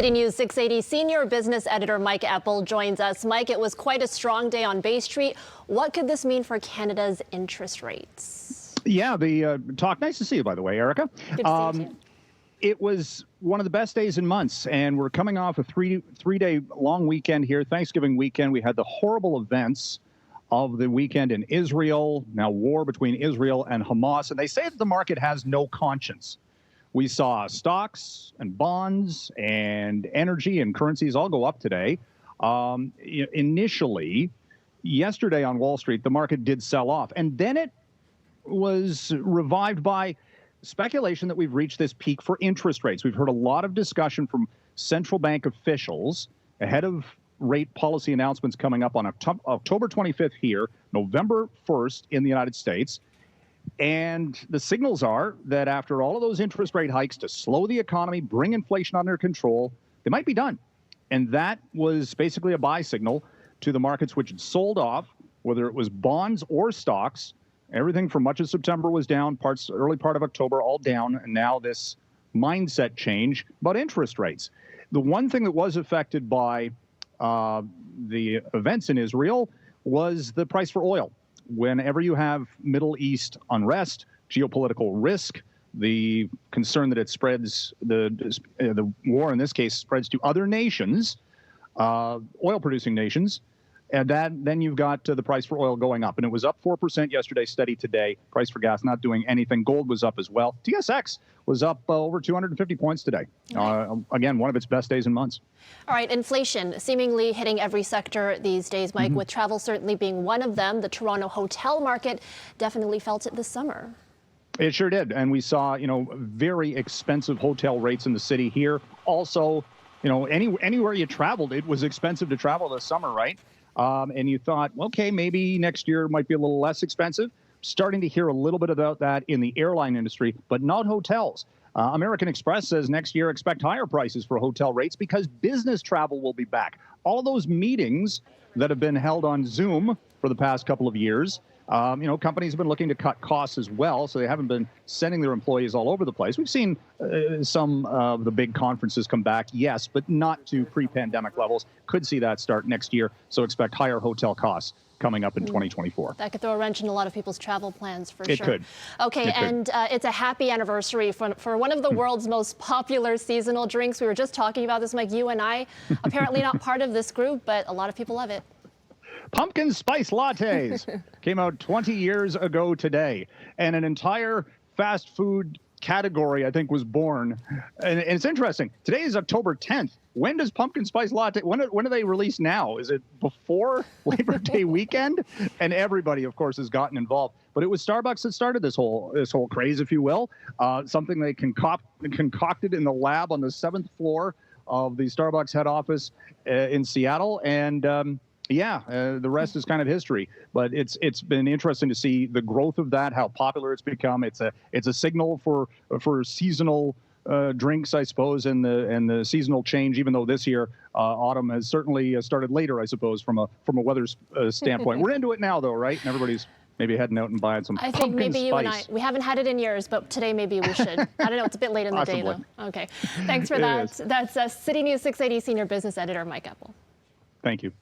City News 680 senior business editor Mike Eppel joins us. Mike, it was quite a strong day on Bay Street. What could this mean for Canada's interest rates? Yeah, the talk. Nice to see you, by the way, Erica. Good to see you too. It was one of the best days in months, and we're coming off a three-day long weekend here, Thanksgiving weekend. We had the horrible events of the weekend in Israel, now war between Israel and Hamas, and they say that the market has no conscience. We saw stocks and bonds and energy and currencies all go up today. Initially, yesterday on Wall Street, the market did sell off, and then it was revived by speculation that we've reached this peak for interest rates. We've heard a lot of discussion from central bank officials ahead of rate policy announcements coming up on October 25th here, November 1st in the United States. And the signals are that after all of those interest rate hikes to slow the economy, bring inflation under control, they might be done. And that was basically a buy signal to the markets which had sold off, whether it was bonds or stocks. Everything from much of September was down, early part of October, all down, and now this mindset change about interest rates. The one thing that was affected by the events in Israel was the price for oil. Whenever you have Middle East unrest, geopolitical risk, the concern that it spreads, the war in this case spreads to other nations, oil-producing nations, and then you've got the price for oil going up. And it was up 4% yesterday, steady today. Price for gas not doing anything. Gold was up as well. TSX was up over 250 points today. Again, one of its best days in months. All right, inflation seemingly hitting every sector these days, Mike, with travel certainly being one of them. The Toronto hotel market definitely felt it this summer. It sure did. And we saw, very expensive hotel rates in the city here. Also, anywhere you traveled, it was expensive to travel this summer, right? And you thought, okay, maybe next year might be a little less expensive. Starting to hear a little bit about that in the airline industry, but not hotels. American Express says next year expect higher prices for hotel rates because business travel will be back. All of those meetings that have been held on Zoom for the past couple of years, companies have been looking to cut costs as well, so they haven't been sending their employees all over the place. We've seen some of the big conferences come back, yes, but not to pre-pandemic levels. Could see that start next year, so expect higher hotel costs coming up in 2024. That could throw a wrench in a lot of people's travel plans for sure. It could. Okay, and it's a happy anniversary for one of the world's most popular seasonal drinks. We were just talking about this, Mike, you and I. Apparently not part of this group, but a lot of people love it. Pumpkin spice lattes came out 20 years ago today, and an entire fast food category, I think, was born. And it's interesting. Today is October 10th. When does pumpkin spice latte, when do they release now? Is it before Labor Day weekend? And everybody, of course, has gotten involved. But it was Starbucks that started this whole craze, if you will. Something they concocted in the lab on the 7th floor of the Starbucks head office in Seattle. And the rest is kind of history. But it's been interesting to see the growth of that, how popular it's become. It's a signal for seasonal drinks, I suppose, and the seasonal change. Even though this year autumn has certainly started later, I suppose, from a weather standpoint. We're into it now, though, right? And everybody's maybe heading out and buying some pumpkin spice. I think maybe you and I, we haven't had it in years, but today maybe we should. I don't know, it's a bit late in the day, though. Okay, thanks for that. That's City News 680 senior business editor Mike Eppel. Thank you.